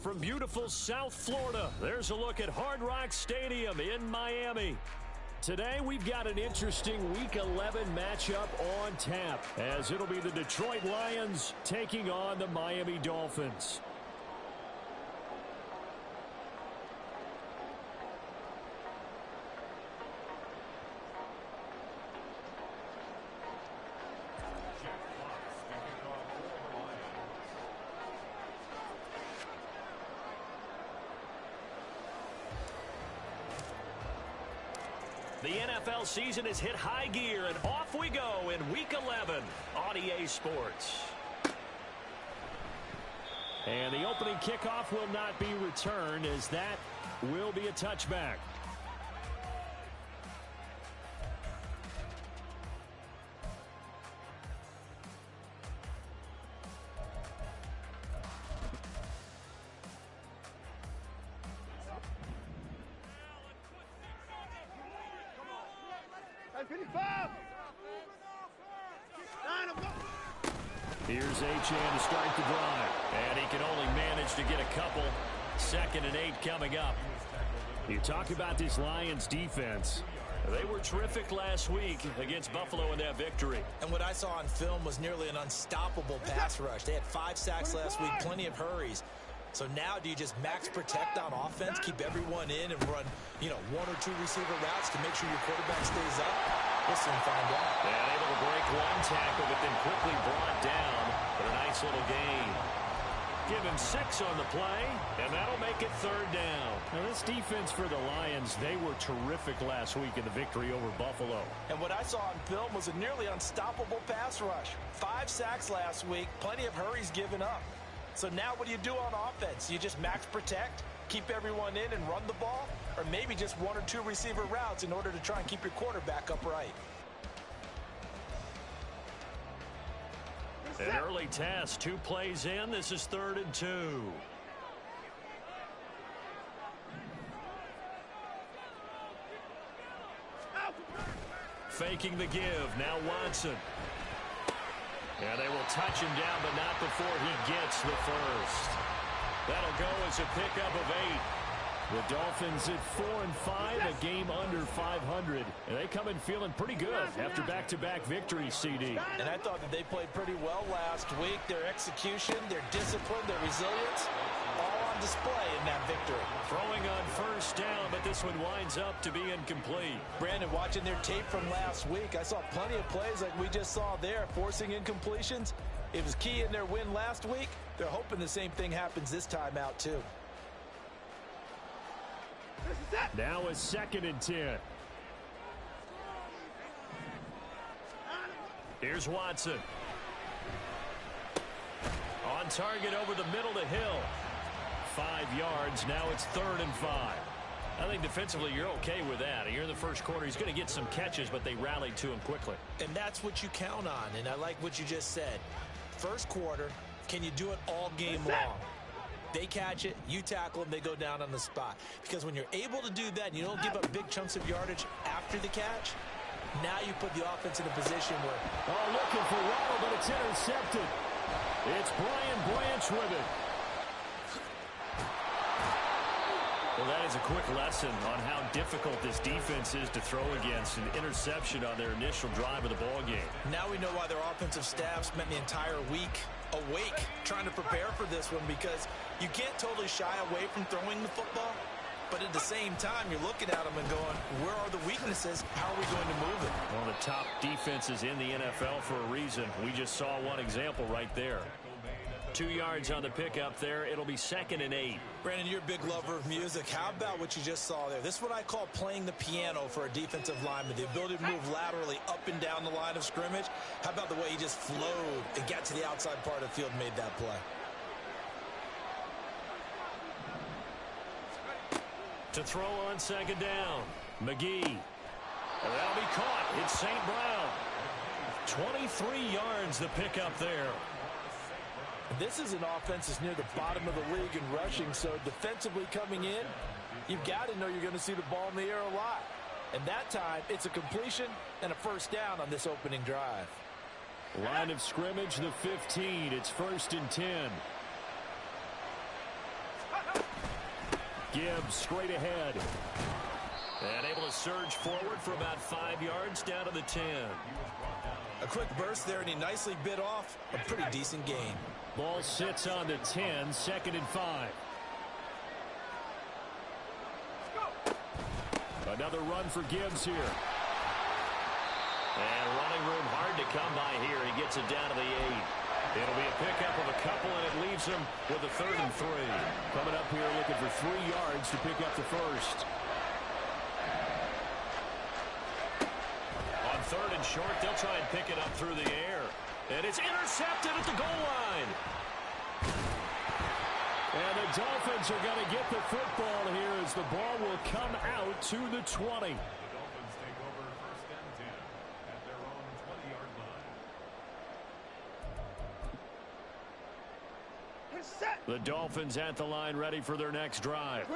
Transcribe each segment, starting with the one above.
From beautiful South Florida, there's a look at Hard Rock Stadium in Miami. Today, we've got an interesting Week 11 matchup on tap, as it'll be the Detroit Lions taking on the Miami Dolphins. The NFL season has hit high gear, and off we go in Week 11 on EA Sports. And the opening kickoff will not be returned, as that will be a touchback. Here's Achane to start the drive, and he can only manage to get a couple. 2nd and 8 coming up. You talk about this Lions defense. They were terrific last week against Buffalo in that victory. And what I saw on film was nearly an unstoppable pass rush. They had 5 sacks last week, plenty of hurries. So now do you just max protect on offense, keep everyone in, and run, 1 or 2 receiver routes to make sure your quarterback stays up? We'll soon find out. And able to break one tackle, but then quickly brought down. But a nice little gain. Give him 6 on the play, and that'll make it 3rd down. Now, this defense for the Lions, they were terrific last week in the victory over Buffalo. And what I saw on film was a nearly unstoppable pass rush. 5 sacks last week, plenty of hurries given up. So now what do you do on offense? You just max protect, keep everyone in and run the ball? Or maybe just 1 or 2 receiver routes in order to try and keep your quarterback upright? An early test, 2 plays in. This is 3rd and 2. Faking the give. Now Watson. And they will touch him down, but not before he gets the first. That'll go as a pickup of 8. The Dolphins at 4-5, a game under 500. And they come in feeling pretty good after back-to-back victories, CD. And I thought that they played pretty well last week. Their execution, their discipline, their resilience, all on display in that victory. Throwing on 1st down, but this one winds up to be incomplete. Brandon, watching their tape from last week, I saw plenty of plays like we just saw there, forcing incompletions. It was key in their win last week. They're hoping the same thing happens this time out, too. Now a 2nd and 10. Here's Watson. On target over the middle to Hill. 5 yards. Now it's 3rd and 5. I think defensively you're okay with that. You're in the first quarter. He's going to get some catches, but they rallied to him quickly. And that's what you count on, and I like what you just said. First quarter, can you do it all game long? They catch it, you tackle them, they go down on the spot. Because when you're able to do that and you don't give up big chunks of yardage after the catch, now you put the offense in a position where... Oh, looking for Waddle, but it's intercepted. It's Brian Branch with it. Well, that is a quick lesson on how difficult this defense is to throw against. An interception on their initial drive of the ballgame. Now we know why their offensive staff spent the entire week awake trying to prepare for this one, because you can't totally shy away from throwing the football, but at the same time you're looking at them and going, where are the weaknesses? How are we going to move it? One of the top defenses in the NFL for a reason. We just saw one example right there. 2 yards on the pickup there. It'll be 2nd and 8. Brandon, you're a big lover of music. How about what you just saw there? This is what I call playing the piano for a defensive lineman. The ability to move laterally up and down the line of scrimmage. How about the way he just flowed and got to the outside part of the field and made that play? To throw on 2nd down. McGee. And that'll be caught. It's St. Brown. 23 yards the pickup there. This is an offense that's near the bottom of the league in rushing, so defensively coming in, you've got to know you're going to see the ball in the air a lot. And that time, it's a completion and a 1st down on this opening drive. Line of scrimmage, the 15. It's 1st and 10. Gibbs straight ahead. And able to surge forward for about 5 yards down to the 10. A quick burst there, and he nicely bit off a pretty decent gain. Ball sits on the 10, 2nd and 5. Another run for Gibbs here. And running room hard to come by here. He gets it down to the 8. It'll be a pickup of a couple, and it leaves him with a 3rd and 3. Coming up here looking for 3 yards to pick up the first. On 3rd and short, they'll try and pick it up through the air. And it's intercepted at the goal line. And the Dolphins are going to get the football here as the ball will come out to the 20. The Dolphins at the line ready for their next drive.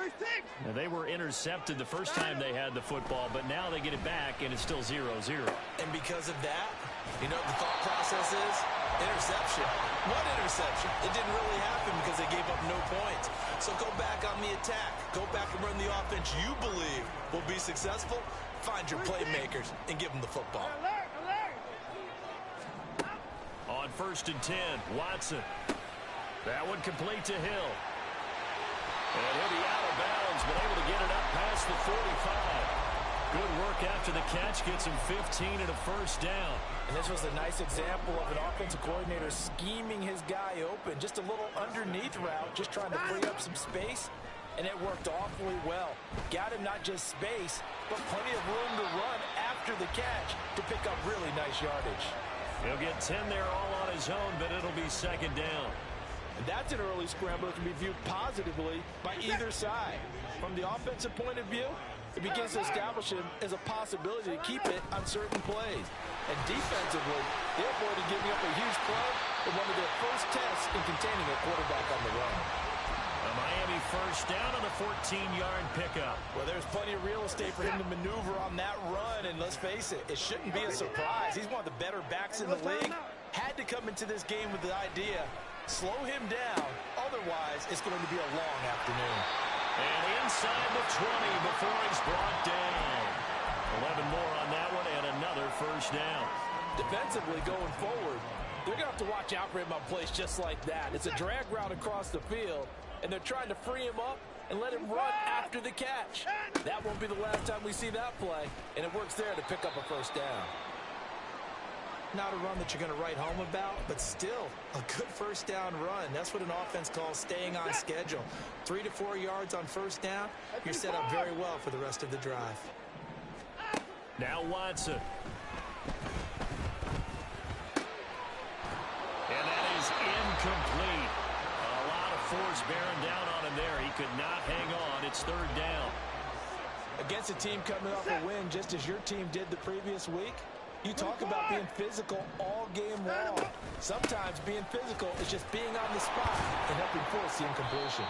Now, they were intercepted the first time they had the football, but now they get it back, and it's still 0-0. And because of that, you know what the thought process is? Interception. What interception? It didn't really happen because they gave up no points. So go back on the attack. Go back and run the offense you believe will be successful. Find your playmakers and give them the football. On 1st and 10, Watson. That one complete to Hill. And he'll be out of bounds, but able to get it up past the 45. Good work after the catch. Gets him 15 and a first down. And this was a nice example of an offensive coordinator scheming his guy open. Just a little underneath route, just trying to free up some space. And it worked awfully well. Got him not just space, but plenty of room to run after the catch to pick up really nice yardage. He'll get 10 there all on his own, but it'll be 2nd down. And that's an early scrambler that can be viewed positively by either side. From the offensive point of view, it begins to establish him as a possibility to keep it on certain plays. And defensively, they avoided giving up a huge play in one of their first tests in containing a quarterback on the run. A Miami first down on the 14-yard pickup. Well, there's plenty of real estate for him to maneuver on that run, and let's face it, it shouldn't be a surprise. He's one of the better backs in the league. Had to come into this game with the idea, slow him down, otherwise it's going to be a long afternoon. And inside the 20 before he's brought down. 11 more on that one and another first down. Defensively going forward, they're going to have to watch out for him on plays just like that. It's a drag route across the field, and they're trying to free him up and let him run after the catch. That won't be the last time we see that play, and it works there to pick up a first down. Not a run that you're going to write home about, but still a good first down run. That's what an offense calls staying on schedule. 3 to 4 yards on first down, you're set up very well for the rest of the drive. Now Watson. And that is incomplete. A lot of force bearing down on him there. He could not hang on. It's 3rd down. Against a team coming off a win just as your team did the previous week, you talk about being physical all game long. Sometimes being physical is just being on the spot and helping force the incompletion.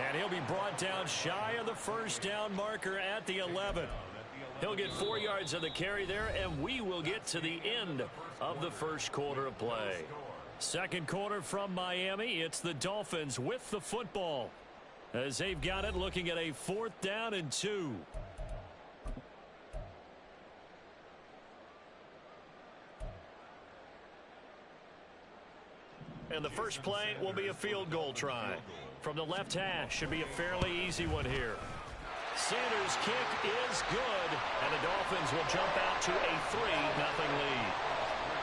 And he'll be brought down shy of the first down marker at the 11. He'll get 4 yards of the carry there, and we will get to the end of the first quarter of play. Second quarter from Miami. It's the Dolphins with the football as they've got it, looking at a 4th down and 2. And the first play will be a field goal try. From the left hash, should be a fairly easy one here. Sanders' kick is good, and the Dolphins will jump out to a 3-0 lead.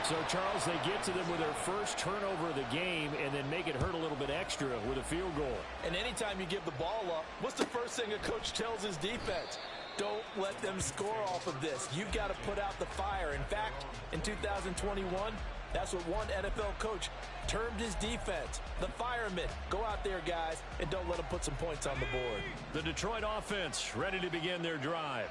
So, Charles, they get to them with their first turnover of the game and then make it hurt a little bit extra with a field goal. And anytime you give the ball up, what's the first thing a coach tells his defense? Don't let them score off of this. You've got to put out the fire. In fact, in 2021, that's what one NFL coach termed his defense. The firemen. Go out there, guys, and don't let them put some points on the board. The Detroit offense ready to begin their drive.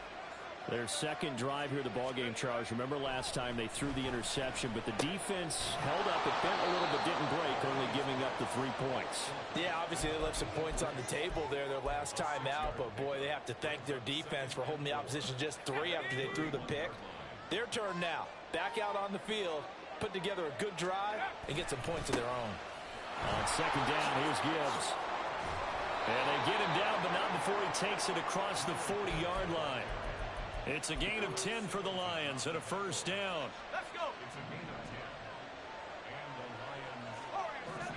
Their second drive here of the ballgame, Charles. Remember last time they threw the interception, but the defense held up. It bent a little but didn't break, only giving up the 3 points. Yeah, obviously they left some points on the table there their last time out, but boy, they have to thank their defense for holding the opposition just 3 after they threw the pick. Their turn now. Back out on the field, put together a good drive, and get some points of their own. On second down, here's Gibbs. And they get him down, but not before he takes it across the 40-yard line. It's a gain of 10 for the Lions and a first down. Let's go. It's a gain of 10. And the Lions first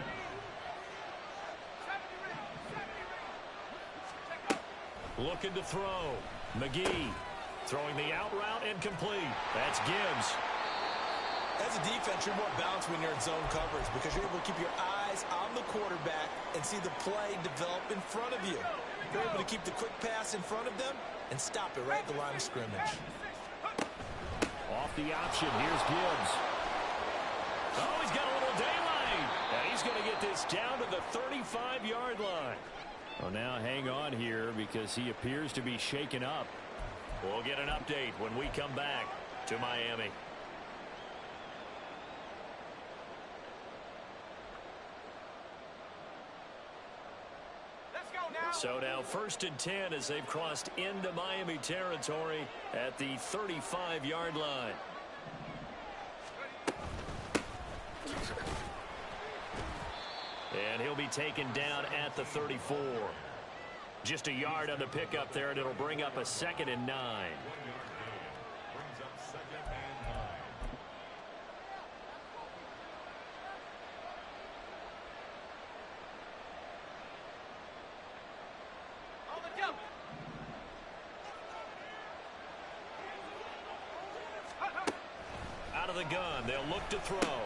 down. Looking to throw. McGee throwing the out route incomplete. That's Gibbs. As a defense, you're more balanced when you're in zone coverage because you're able to keep your eyes on the quarterback and see the play develop in front of you. You're able to keep the quick pass in front of them and stop it right at the line of scrimmage. Off the option, here's Gibbs. Oh, he's got a little daylight. And he's going to get this down to the 35-yard line. Well, now hang on here because he appears to be shaken up. We'll get an update when we come back to Miami. So now 1st and 10 as they've crossed into Miami territory at the 35-yard line. And he'll be taken down at the 34. Just a yard on the pickup there, and it'll bring up a 2nd and 9. Out of the gun, they'll look to throw.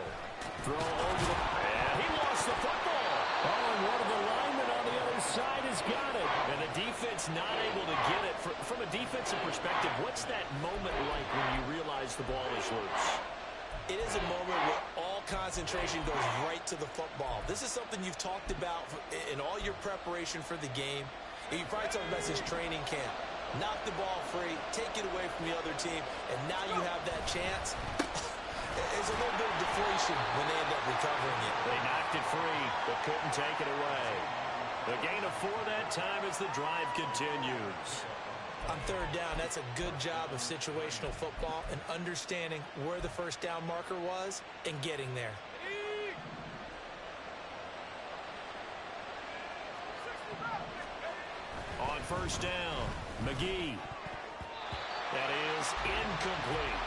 Throw over the... And he lost the football. Oh, and one of the linemen on the other side has got it. And the defense not able to get it. From a defensive perspective, what's that moment like when you realize the ball is loose? It is a moment where all concentration goes right to the football. This is something you've talked about in all your preparation for the game. You probably talked about since training camp. Knock the ball free, take it away from the other team, and now you have that chance. There's a little bit of deflation when they end up recovering it. They knocked it free, but couldn't take it away. The gain of 4 that time as the drive continues. On 3rd down, that's a good job of situational football and understanding where the first down marker was and getting there. On 1st down, McGee. That is incomplete.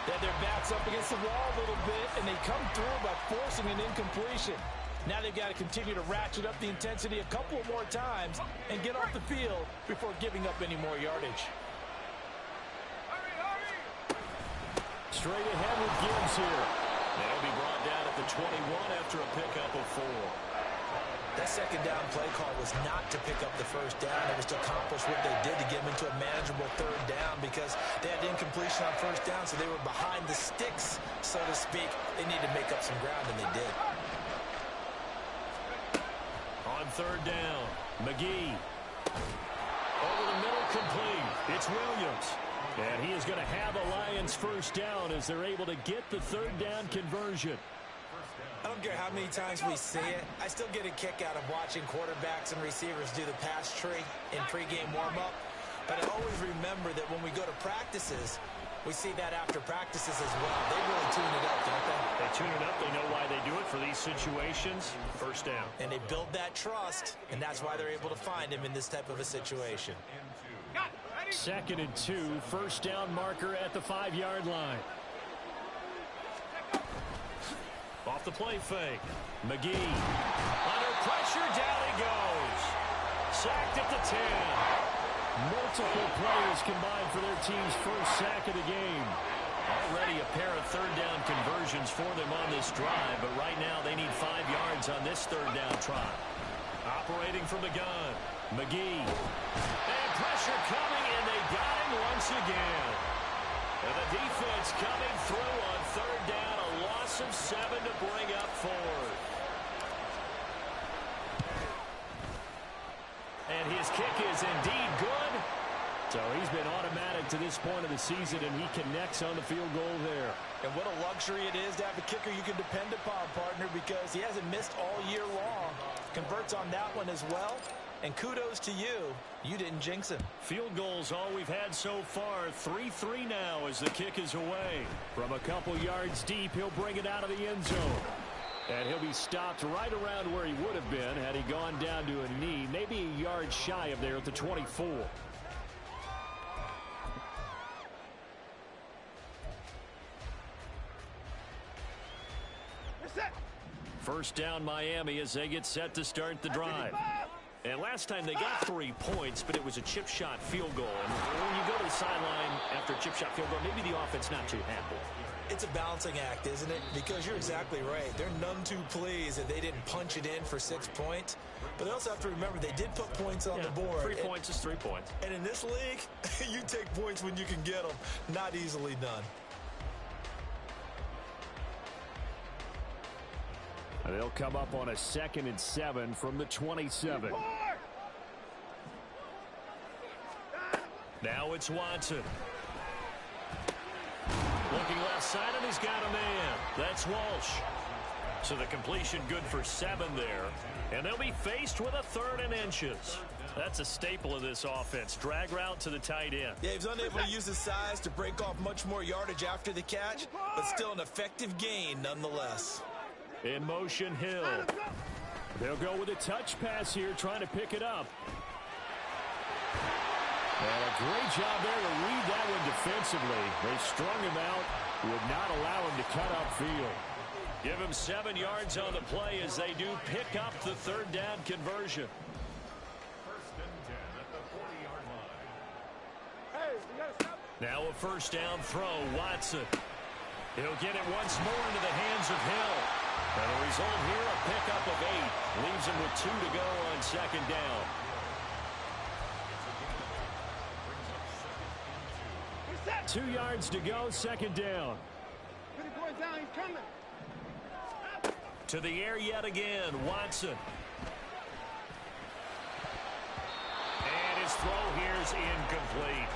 They had their backs up against the wall a little bit, and they come through by forcing an incompletion. Now they've got to continue to ratchet up the intensity a couple more times and get off the field before giving up any more yardage. Straight ahead with Gibbs here. They'll be brought down at the 21 after a pickup of 4. That 2nd down play call was not to pick up the first down. It was to accomplish what they did to get them into a manageable 3rd down because they had incompletion on 1st down, so they were behind the sticks, so to speak. They needed to make up some ground, and they did. On 3rd down, McGee. Over the middle, complete. It's Williams. And he is going to have the Lions first down as they're able to get the 3rd down conversion. I don't care how many times we see it. I still get a kick out of watching quarterbacks and receivers do the pass tree in pregame warm-up. But I always remember that when we go to practices, we see that after practices as well. They really tune it up, don't they? They tune it up. They know why they do it for these situations. First down. And they build that trust, and that's why they're able to find him in this type of a situation. 2nd and 2, first down marker at the 5-yard line. Off the play fake. McGee. Under pressure, down he goes. Sacked at the 10. Multiple players combined for their team's first sack of the game. Already a pair of 3rd down conversions for them on this drive, but right now they need 5 yards on this 3rd down try. Operating from the gun. McGee. And pressure coming, and they got him once again. And the defense coming through on 3rd down, a loss of 7 to bring up 4th. And his kick is indeed good. So he's been automatic to this point of the season, and he connects on the field goal there. And what a luxury it is to have a kicker you can depend upon, partner, because he hasn't missed all year long. Converts on that one as well. And kudos to you. You didn't jinx him. Field goals all we've had so far. 3-3 now as the kick is away. From a couple yards deep, he'll bring it out of the end zone. And he'll be stopped right around where he would have been had he gone down to a knee, maybe a yard shy of there at the 24. First down Miami as they get set to start the drive. And last time they got 3 points, but it was a chip shot field goal. And when you go to the sideline after a chip shot field goal, maybe the offense not too happy. It's a balancing act, isn't it? Because you're exactly right. They're none too pleased that they didn't punch it in for 6 points. But they also have to remember they did put points on the board. 3 points is 3 points. And in this league, you take points when you can get them. Not easily done. They'll come up on a 2nd and 7 from the 27. Now it's Watson. Looking left side, and he's got a man. That's Walsh. So the completion good for 7 there. And they'll be faced with a 3rd and inches. That's a staple of this offense. Drag route to the tight end. Yeah, he was unable to use his size to break off much more yardage after the catch, but still an effective gain nonetheless. In motion, Hill. They'll go with a touch pass here, trying to pick it up. And a great job there to read that one defensively. They strung him out, would not allow him to cut upfield. Give him 7 yards on the play as they do pick up the 3rd down conversion. First and 10 at the 40-yard line. Hey, you gotta stop. Now a first down throw, Watson. He'll get it once more into the hands of Hill. And the result here, a pickup of 8. Leaves him with 2 to go on 2nd down. 2 yards to go, 2nd down. Put it going down, he's coming. To the air yet again, Watson. And his throw here is incomplete.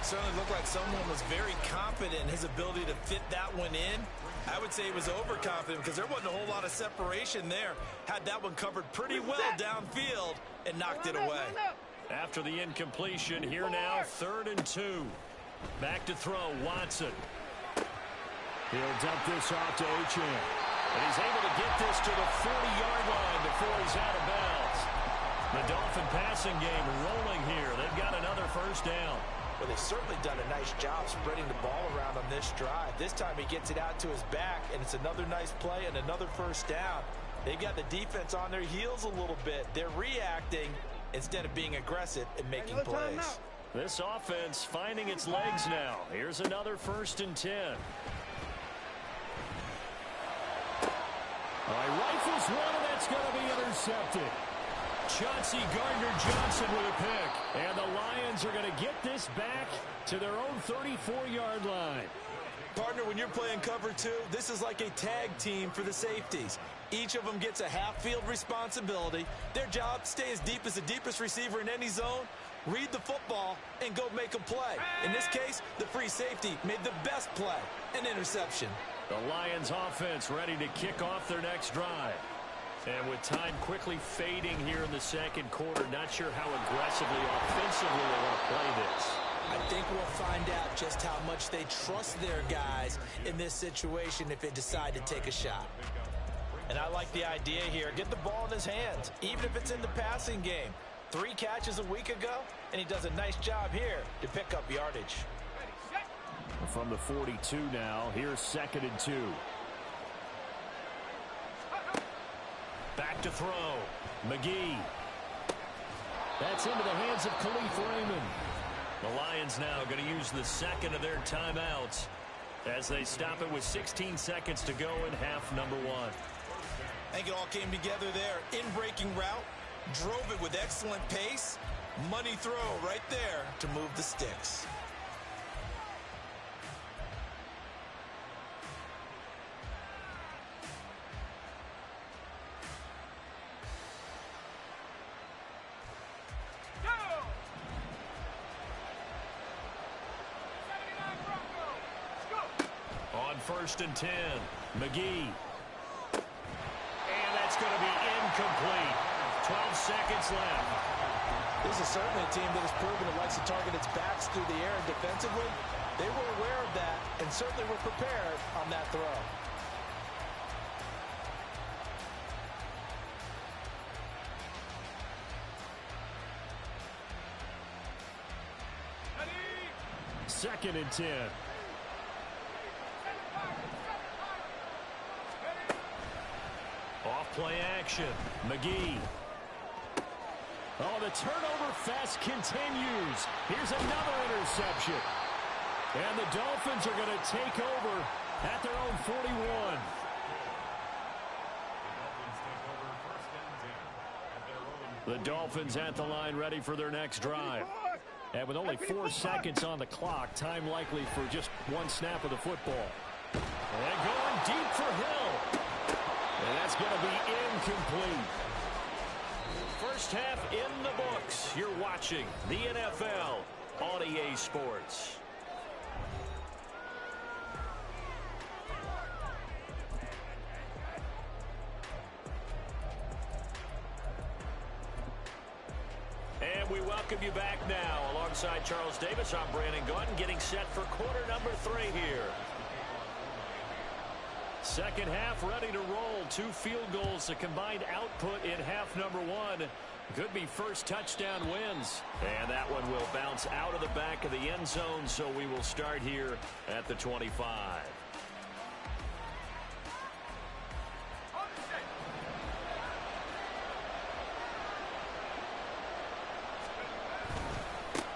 Certainly looked like someone was very confident in his ability to fit that one in. I would say he was overconfident because there wasn't a whole lot of separation there. Had that one covered pretty well downfield and knocked it away. After the incompletion, here now, 3rd and 2. Back to throw, Watson. He'll dump this off to Achane. And he's able to get this to the 40-yard line before he's out of bounds. The Dolphin passing game rolling here. They've got another first down. Well, they've certainly done a nice job spreading the ball around on this drive. This time he gets it out to his back, and it's another nice play and another first down. They've got the defense on their heels a little bit. They're reacting instead of being aggressive and making plays. This offense finding its legs now. Here's another 1st and 10. Rifles one, and that's going to be intercepted. Chauncey Gardner-Johnson with a pick. And the Lions are going to get this back to their own 34-yard line. Partner, when you're playing cover 2, this is like a tag team for the safeties. Each of them gets a half-field responsibility. Their job, stay as deep as the deepest receiver in any zone, read the football, and go make a play. In this case, the free safety made the best play, an interception. The Lions offense ready to kick off their next drive. And with time quickly fading here in the 2nd quarter, not sure how aggressively, offensively they want to play this. I think we'll find out just how much they trust their guys in this situation if they decide to take a shot. And I like the idea here. Get the ball in his hands, even if it's in the passing game. 3 catches a week ago, and he does a nice job here to pick up yardage. From the 42 now, here's 2nd and 2. Back to throw. McGee. That's into the hands of Khalif Raymond. The Lions now going to use the 2nd of their timeouts as they stop it with 16 seconds to go in half number 1. I think it all came together there. In-breaking route, drove it with excellent pace. Money throw right there to move the sticks. On 1st and 10, McGee. And that's going to be incomplete. 12 seconds left. This is certainly a team that has proven it likes to target its backs through the air and defensively. They were aware of that and certainly were prepared on that throw. 2nd and 10. Off-play action. McGee. Oh, the turnover fest continues. Here's another interception. And the Dolphins are going to take over at their own 41. The Dolphins at the line ready for their next drive. And with only 4 seconds on the clock, time likely for just one snap of the football. And going deep for Hill. And that's going to be incomplete. First half in the books. You're watching the NFL on EA Sports. And we welcome you back now. Alongside Charles Davis, I'm Brandon Gaudin, getting set for quarter number 3 here. Second half ready to roll. 2 field goals, the combined output in half number 1. Could be first touchdown wins. And that one will bounce out of the back of the end zone, so we will start here at the 25.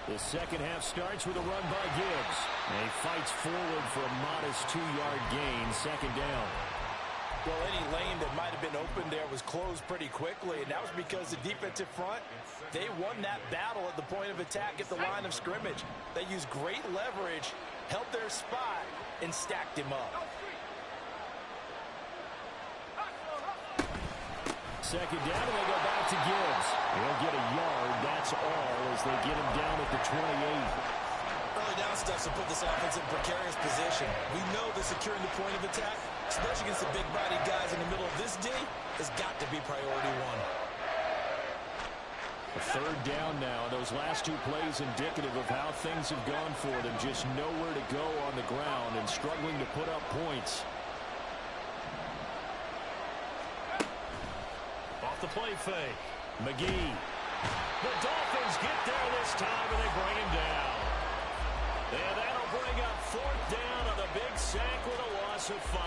The second half starts with a run by Gibbs. And he fights forward for a modest 2-yard gain, second down. Well, any lane that might have been open there was closed pretty quickly, and that was because the defensive front, they won that battle at the point of attack at the line of scrimmage. They used great leverage, held their spot, and stacked him up. Second down, and they go back to Gibbs. He'll get a yard, that's all, as they get him down at the 28. Early down stuff to put this offense in precarious position. We know that securing the point of attack, especially against the big-bodied guys in the middle of this D, has got to be priority 1. A third down now. Those last 2 plays indicative of how things have gone for them. Just nowhere to go on the ground and struggling to put up points. Off the play fake. McGee. The Dolphins get there this time, and they bring him down. And that'll bring up 4th down on the big sack with a loss of 5.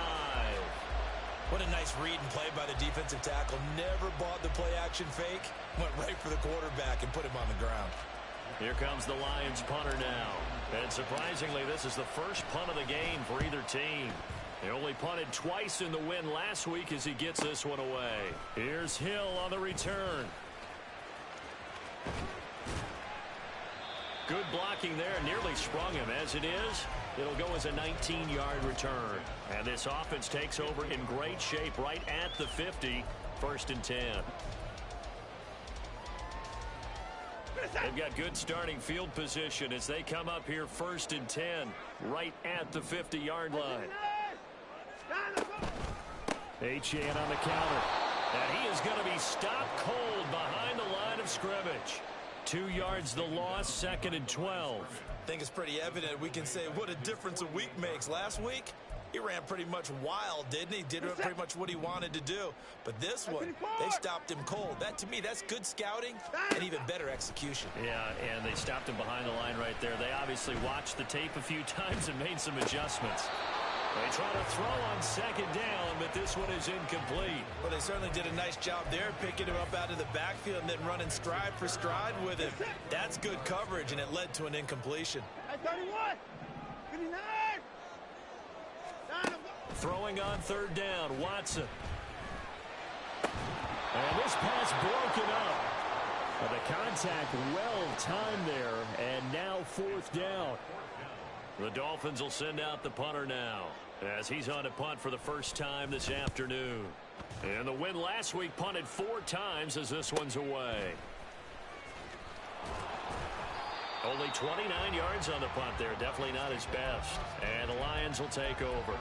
What a nice read and play by the defensive tackle. Never bought the play-action fake. Went right for the quarterback and put him on the ground. Here comes the Lions punter now. And surprisingly, this is the first punt of the game for either team. They only punted twice in the win last week as he gets this one away. Here's Hill on the return. Good blocking there. Nearly sprung him. As it is, it'll go as a 19-yard return. And this offense takes over in great shape right at the 50. 1st and 10. They've got good starting field position as they come up here 1st and 10 right at the 50-yard line. Achane on the counter. And he is going to be stopped cold behind the line of scrimmage. 2 yards the loss, 2nd and 12. I think it's pretty evident we can say what a difference a week makes. Last week, he ran pretty much wild, didn't he? Did pretty much what he wanted to do. But this one, they stopped him cold. That, to me, that's good scouting and even better execution. Yeah, and they stopped him behind the line right there. They obviously watched the tape a few times and made some adjustments. They try to throw on 2nd down, but this one is incomplete. Well, they certainly did a nice job there, picking him up out of the backfield and then running stride for stride with him. That's good coverage, and it led to an incompletion. 31, 59. Throwing on 3rd down, Watson. And this pass broken up. But the contact well timed there, and now 4th down. The Dolphins will send out the punter now, as he's on a punt for the first time this afternoon. And the win last week punted 4 times as this one's away. Only 29 yards on the punt there. Definitely not his best. And the Lions will take over.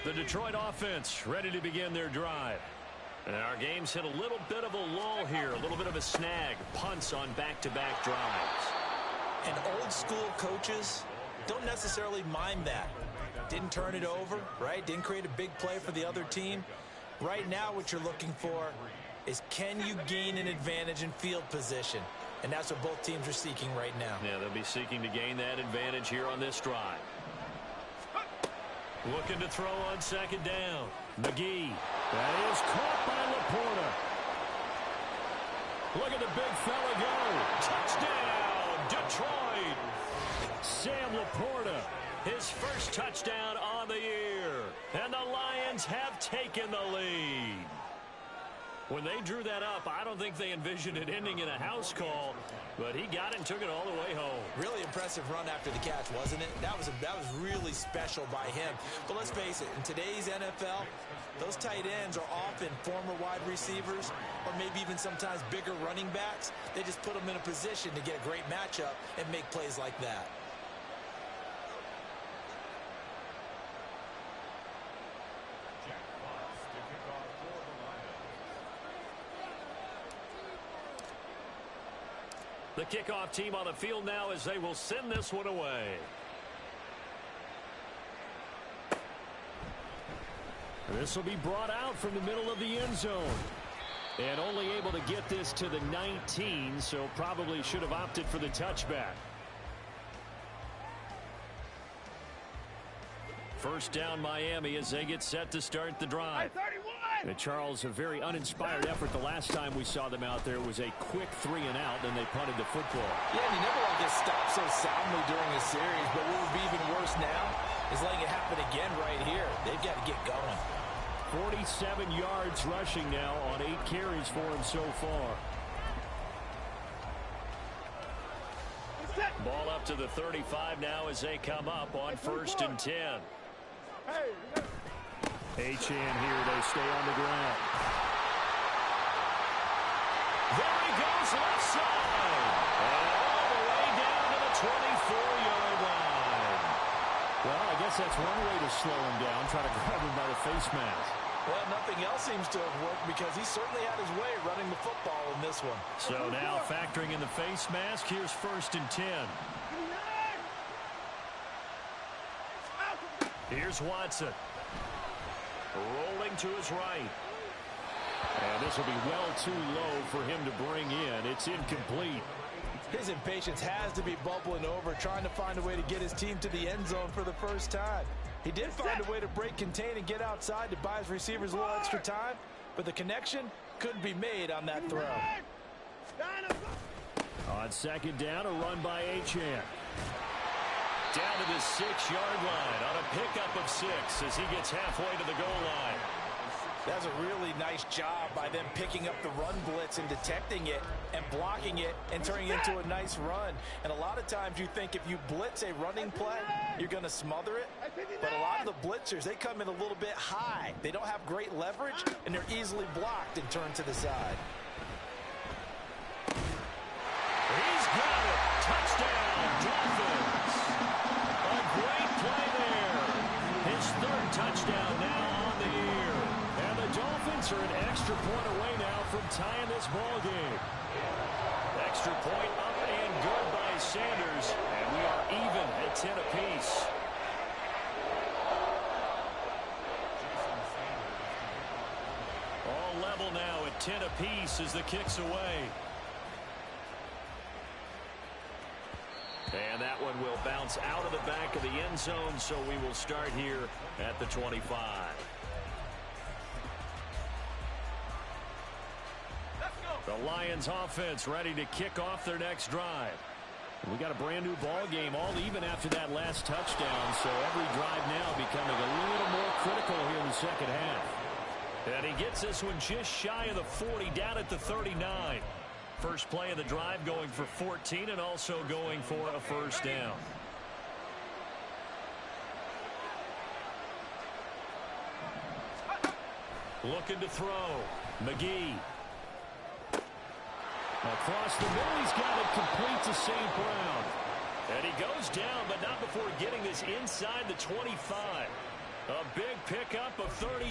The Detroit offense ready to begin their drive. And our game's hit a little bit of a lull here, a little bit of a snag. Punts on back-to-back drives. And old school coaches don't necessarily mind that. Didn't turn it over, right? Didn't create a big play for the other team. Right now what you're looking for is can you gain an advantage in field position? And that's what both teams are seeking right now. Yeah, they'll be seeking to gain that advantage here on this drive. Looking to throw on second down. McGee. That is caught by Laporta. Look at the big fella go. Touchdown, Detroit. Sam Laporta, his first touchdown on the year. And the Lions have taken the lead. When they drew that up, I don't think they envisioned it ending in a house call, but he got it and took it all the way home. Really impressive run after the catch, wasn't it? That was really special by him. But let's face it, in today's NFL, those tight ends are often former wide receivers or maybe even sometimes bigger running backs. They just put them in a position to get a great matchup and make plays like that. The kickoff team on the field now as they will send this one away. This will be brought out from the middle of the end zone. And only able to get this to the 19, so probably should have opted for the touchback. First down Miami as they get set to start the drive. And Charles, a very uninspired effort the last time we saw them out there was a quick 3 and out, and they punted the football. Yeah, and you never want to get stopped so soundly during a series, but what would be even worse now is letting it happen again right here. They've got to get going. 47 yards rushing now on 8 carries for him so far. Ball up to the 35 now as they come up on 1st and 10. Achane here, they stay on the ground. There he goes left side. And all the way down to the 24-yard line. Well, I guess that's one way to slow him down, try to grab him by the face mask. Well, nothing else seems to have worked because he certainly had his way running the football in this one. So now factoring in the face mask, here's 1st and 10. Here's Watson. Rolling to his right. And this will be well too low for him to bring in. It's incomplete. His impatience has to be bubbling over, trying to find a way to get his team to the end zone for the first time. He did find a way to break contain and get outside to buy his receivers a little extra time, but the connection couldn't be made on that throw. On second down, a run by Achane. Down to the 6-yard line on a pickup of 6 as he gets halfway to the goal line. That's a really nice job by them picking up the run blitz and detecting it and blocking it and turning it into a nice run. And a lot of times you think if you blitz a running play, you're going to smother it. But a lot of the blitzers, they come in a little bit high. They don't have great leverage, and they're easily blocked and turned to the side. He's got it. Touchdown, Dolphins. A great play there. His 3rd touchdown now on the year. And the Dolphins are an extra point away now from tying this ball game. Extra point up and good by Sanders. And we are even at 10 apiece. All level now at 10 apiece as the kick's away. And that one will bounce out of the back of the end zone, so we will start here at the 25. The Lions offense ready to kick off their next drive. We got a brand new ball game, all even after that last touchdown, so every drive now becoming a little more critical here in the second half. And he gets this one just shy of the 40, down at the 39. First play of the drive going for 14 and also going for a first down. Looking to throw. McGee. Across the middle, he's got it complete to St. Brown. And he goes down, but not before getting this inside the 25. A big pickup of 38.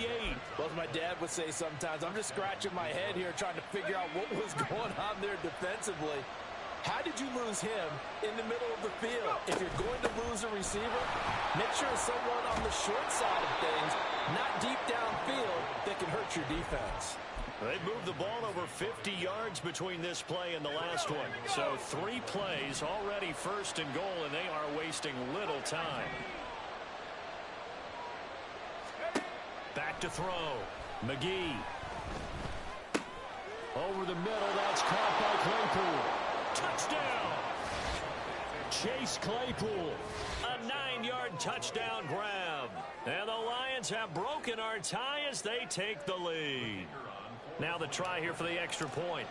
Well, as my dad would say sometimes, I'm just scratching my head here trying to figure out what was going on there defensively. How did you lose him in the middle of the field? If you're going to lose a receiver, make sure it's someone on the short side of things, not deep downfield, that can hurt your defense. They've moved the ball over 50 yards between this play and the last one. So 3 plays already first and goal, and they are wasting little time. Back to throw. McGee. Over the middle, that's caught by Claypool. Touchdown! Chase Claypool. A 9-yard touchdown grab. And the Lions have broken our tie as they take the lead. Now the try here for the extra point.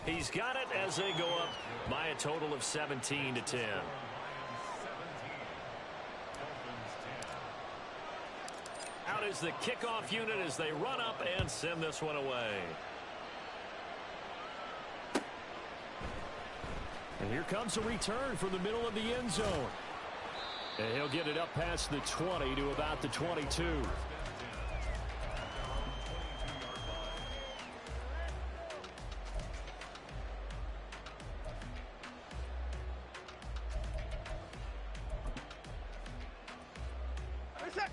He's got it as they go up by a total of 17-10. Out is the kickoff unit as they run up and send this one away. And here comes a return from the middle of the end zone. And he'll get it up past the 20 to about the 22.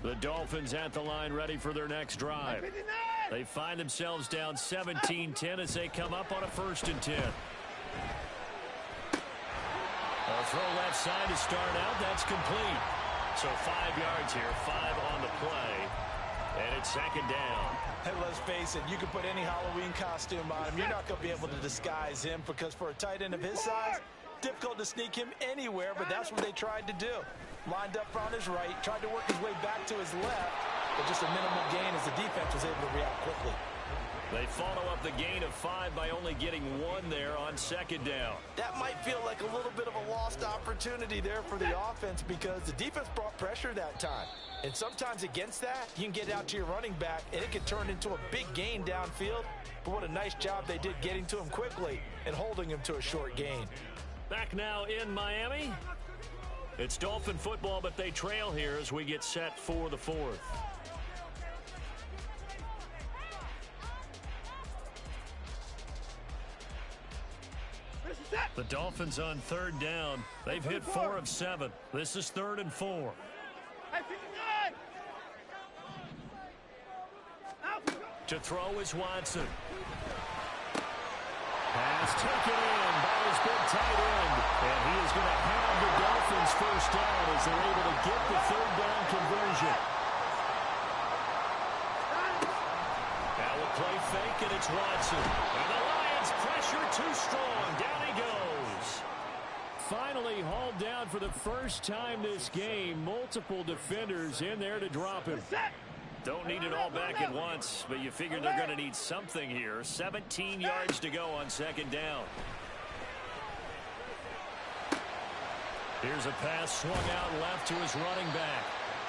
The Dolphins at the line ready for their next drive. They find themselves down 17-10 as they come up on a 1st and 10. A throw left side to start out. That's complete. So 5 yards here, 5 on the play. And it's 2nd down. Hey, let's face it, you can put any Halloween costume on him. You're not going to be able to disguise him because for a tight end of his size, difficult to sneak him anywhere, but that's what they tried to do. Lined up on his right, tried to work his way back to his left, but just a minimal gain as the defense was able to react quickly. They follow up the gain of 5 by only getting 1 there on 2nd down. That might feel like a little bit of a lost opportunity there for the offense because the defense brought pressure that time. And sometimes against that, you can get out to your running back, and it can turn into a big gain downfield. But what a nice job they did getting to him quickly and holding him to a short gain. Back now in Miami. It's Dolphin football, but they trail here as we get set for the 4th. The Dolphins on 3rd down. They've hit 4 of 7. This is 3rd and 4. To throw is Watson. Pass taken in by his big tight end. And he is going to have the Dolphins 1st down as they're able to get the 3rd down conversion. Now a play fake, and it's Watson. And the Lions pressure too strong. Down he goes. Finally hauled down for the first time this game. Multiple defenders in there to drop him. Don't need it all back at once, but you figure they're going to need something here. 17 yards to go on 2nd down. Here's a pass swung out left to his running back.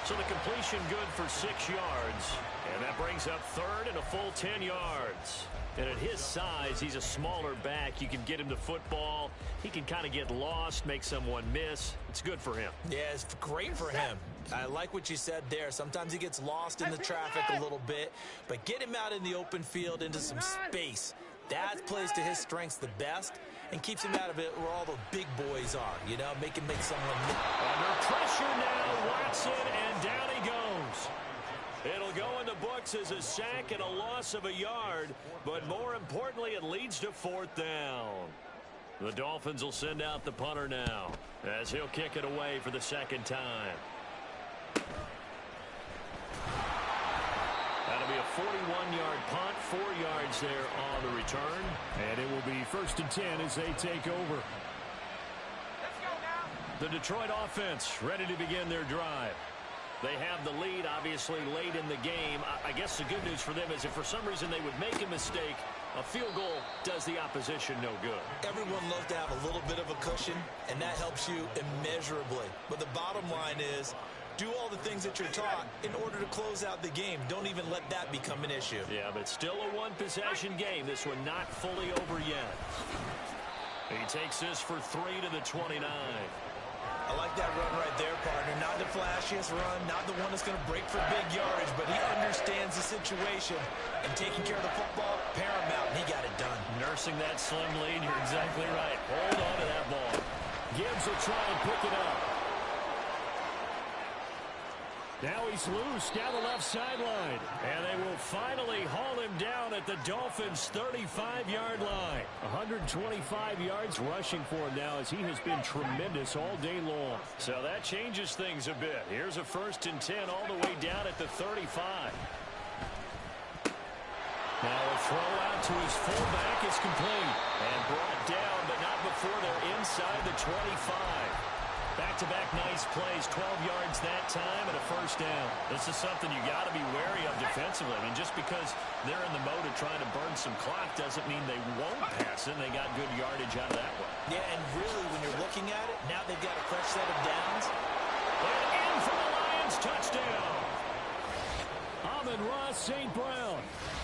So the completion good for 6 yards. And that brings up 3rd and a full 10 yards. And at his size, he's a smaller back. You can get him to football. He can kind of get lost, make someone miss. It's good for him. Yeah, it's great for him. I like what you said there. Sometimes he gets lost in the traffic a little bit, but get him out in the open field into some space. That plays to his strengths the best and keeps him out of it where all the big boys are, you know, make someone miss. Under pressure now, Watson, and down he goes. It'll go in the books as a sack and a loss of a yard, but more importantly, it leads to 4th down. The Dolphins will send out the punter now as he'll kick it away for the 2nd time. That'll be a 41-yard punt, 4 yards there on the return. And it will be 1st and 10 as they take over. Let's go now. The Detroit offense ready to begin their drive. They have the lead, obviously, late in the game. I guess the good news for them is if for some reason they would make a mistake, a field goal does the opposition no good. Everyone loves to have a little bit of a cushion, and that helps you immeasurably. But the bottom line is, do all the things that you're taught in order to close out the game. Don't even let that become an issue. Yeah, but still a one-possession game. This one not fully over yet. He takes this for 3 to the 29. I like that run right there, partner. Not the flashiest run, not the one that's going to break for big yardage, but he understands the situation, and taking care of the football, paramount, and he got it done. Nursing that slim lead, you're exactly right. Hold on to that ball. Gibbs will try and pick it up. Now he's loose down the left sideline. And they will finally haul him down at the Dolphins' 35-yard line. 125 yards rushing for him now as he has been tremendous all day long. So that changes things a bit. Here's a 1st and 10 all the way down at the 35. Now a throw out to his fullback is complete. And brought down, but not before they're inside the 25. Back-to-back nice plays, 12 yards that time and a 1st down. This is something you got to be wary of defensively. I mean, just because they're in the mode of trying to burn some clock doesn't mean they won't pass it. They got good yardage out of that one. Yeah, and really, when you're looking at it, now they've got a fresh set of downs. And in for the Lions, touchdown. Amon-Ra St. Brown.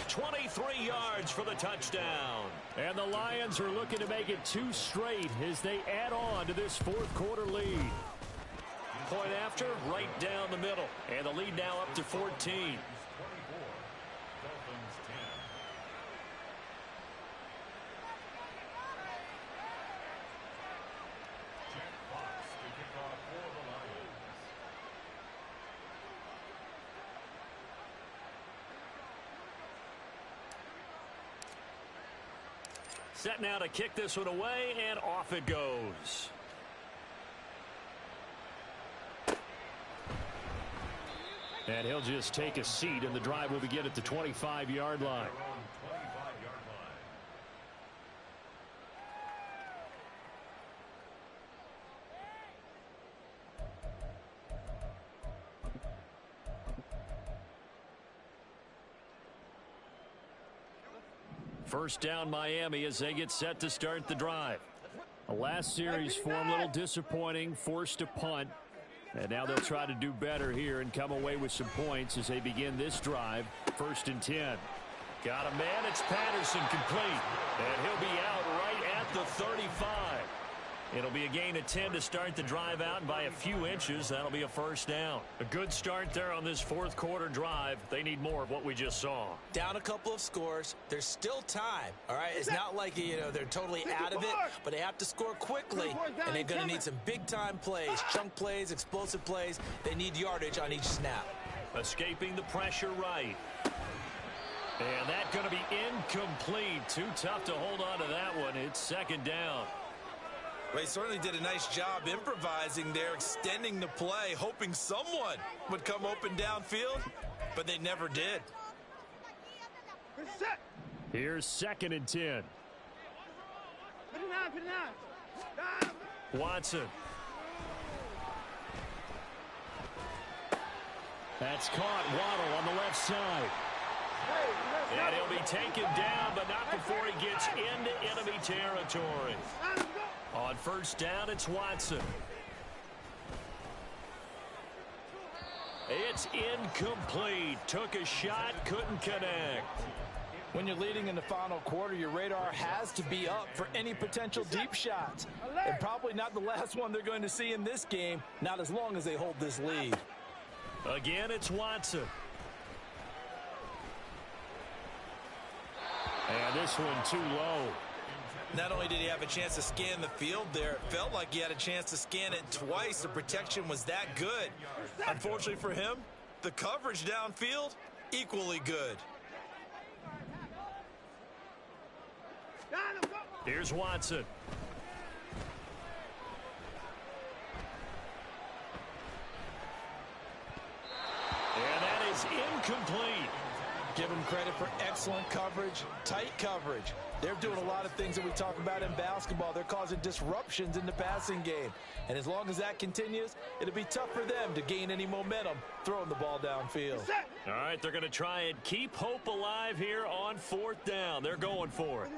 23 yards for the touchdown. And the Lions are looking to make it 2 straight as they add on to this 4th quarter lead. Point after, right down the middle. And the lead now up to 14. Set now to kick this one away, and off it goes. And he'll just take a seat, and the drive will begin at the 25-yard line. First down Miami as they get set to start the drive. The last series for them a little disappointing, forced a punt. And now they'll try to do better here and come away with some points as they begin this drive. 1st and 10. Got a man, it's Patterson, complete. And he'll be out right at the 35. It'll be a gain of 10 to start the drive out, and by a few inches, that'll be a 1st down. A good start there on this 4th quarter drive. They need more of what we just saw. Down a couple of scores. There's still time, all right? It's not like, they're totally out of it, but they have to score quickly, and they're going to need some big-time plays, chunk plays, explosive plays. They need yardage on each snap. Escaping the pressure right. And that's going to be incomplete. Too tough to hold on to that one. It's 2nd down. Well, he certainly did a nice job improvising there, extending the play, hoping someone would come open downfield, but they never did. Here's 2nd and 10. Watson. That's caught. Waddle on the left side. And he'll be taken down, but not before he gets into enemy territory. On 1st down, it's Watson. It's incomplete. Took a shot, couldn't connect. When you're leading in the final quarter, your radar has to be up for any potential deep shots. And probably not the last one they're going to see in this game, not as long as they hold this lead. Again, it's Watson. And this one too low. Not only did he have a chance to scan the field there, it felt like he had a chance to scan it twice. The protection was that good. Unfortunately for him, the coverage downfield, equally good. Here's Watson. And that is incomplete. Give them credit for excellent coverage, tight coverage. They're doing a lot of things that we talk about in basketball. They're causing disruptions in the passing game. And as long as that continues, it'll be tough for them to gain any momentum throwing the ball downfield. All right, they're going to try and keep hope alive here on 4th down. They're going for it.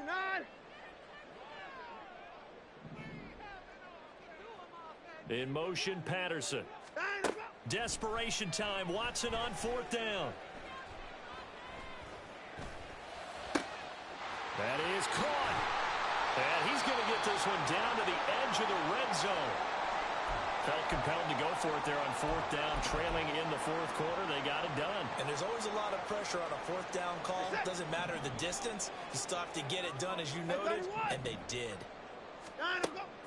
In motion, Patterson. Desperation time. Watson on 4th down. That is caught. And he's going to get this one down to the edge of the red zone. Felt compelled to go for it there on 4th down, trailing in the 4th quarter. They got it done. And there's always a lot of pressure on a 4th down call. Doesn't matter the distance. You still have to get it done, as you noted, and they did.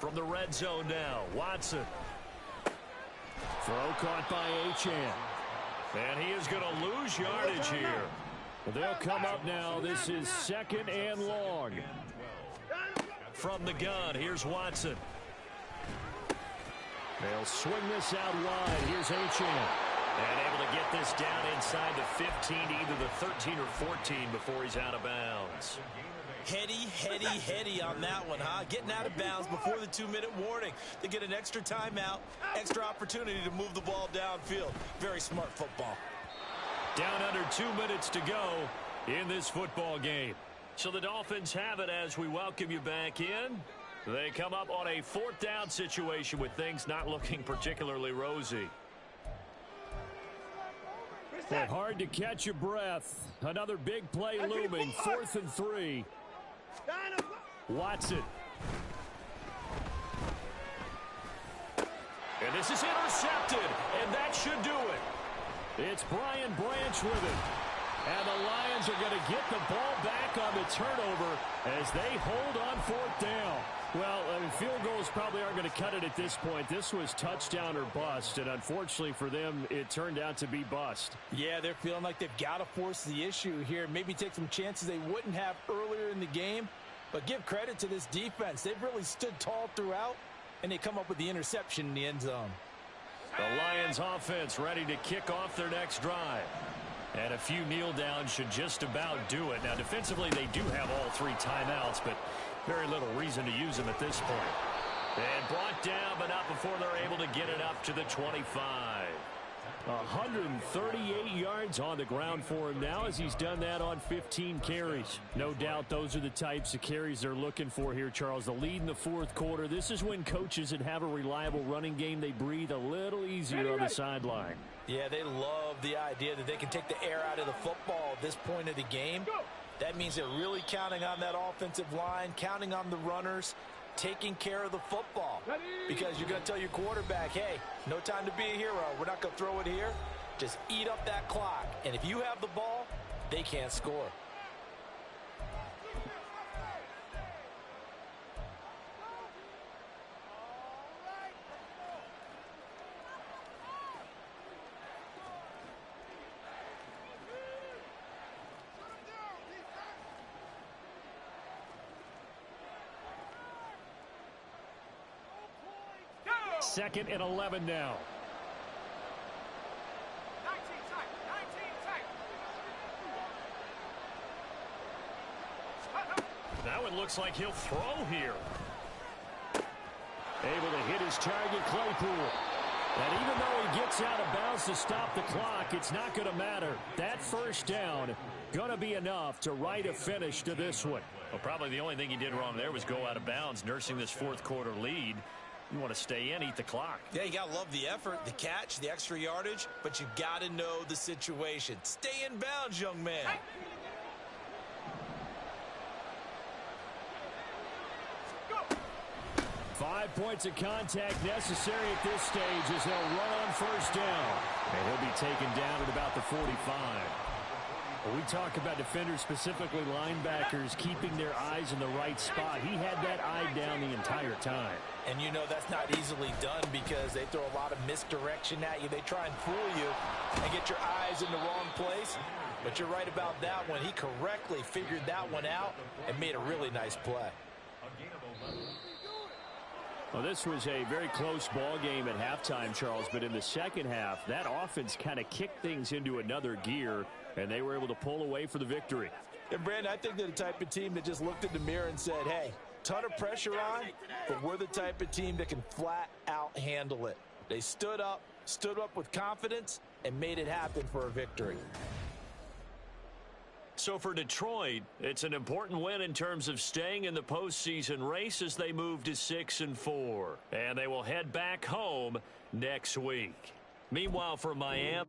From the red zone now, Watson. Throw caught by Achane. And he is going to lose yardage here. They'll come up now. This is 2nd and long. From the gun, here's Watson. They'll swing this out wide. Here's Achane. And able to get this down inside the 15, either the 13 or 14 before he's out of bounds. Heady on that one, huh? Getting out of bounds before the 2-minute warning. They get an extra timeout, extra opportunity to move the ball downfield. Very smart football. Down under 2 minutes to go in this football game. So the Dolphins have it as we welcome you back in. They come up on a 4th down situation with things not looking particularly rosy. But hard to catch your breath. Another big play looming. 4th and 3. Watson. And this is intercepted, and that should do it. It's Brian Branch with it. And the Lions are going to get the ball back on the turnover as they hold on 4th down. Well, I mean, field goals probably aren't going to cut it at this point. This was touchdown or bust, and unfortunately for them, it turned out to be bust. Yeah, they're feeling like they've got to force the issue here. Maybe take some chances they wouldn't have earlier in the game. But give credit to this defense. They've really stood tall throughout, and they come up with the interception in the end zone. The Lions offense ready to kick off their next drive. And a few kneel downs should just about do it. Now, defensively, they do have all 3 timeouts, but very little reason to use them at this point. And brought down, but not before they're able to get it up to the 25. 138 yards on the ground for him now as he's done that on 15 carries. No doubt those are the types of carries they're looking for here, Charles. The lead in the 4th quarter. This is when coaches that have a reliable running game, they breathe a little easier on the sideline. Yeah, they love the idea that they can take the air out of the football at this point of the game. That means they're really counting on that offensive line, counting on the runners, taking care of the football. Because you're going to tell your quarterback, hey, no time to be a hero. We're not going to throw it here. Just eat up that clock. And if you have the ball, they can't score. Second and 11 now. 19 tight. Now it looks like he'll throw here. Able to hit his target, Claypool. And even though he gets out of bounds to stop the clock, it's not going to matter. That first down going to be enough to write a finish to this one. Well, probably the only thing he did wrong there was go out of bounds, nursing this 4th quarter lead. You want to stay in, eat the clock. Yeah, you got to love the effort, the catch, the extra yardage, but you got to know the situation. Stay in bounds, young man. 5 points of contact necessary at this stage as they'll run on 1st down. And he'll be taken down at about the 45. When we talk about defenders, specifically linebackers, keeping their eyes in the right spot. He had that eye down the entire time. And you know that's not easily done because they throw a lot of misdirection at you. They try and fool you and get your eyes in the wrong place. But you're right about that one. He correctly figured that one out and made a really nice play. Well, this was a very close ball game at halftime, Charles, but in the second half, that offense kind of kicked things into another gear, and they were able to pull away for the victory. And, Brandon, I think they're the type of team that just looked in the mirror and said, hey, ton of pressure on, but we're the type of team that can flat out handle it. They stood up with confidence, and made it happen for a victory. So for Detroit, it's an important win in terms of staying in the postseason race as they move to 6-4. And they will head back home next week. Meanwhile, for Miami.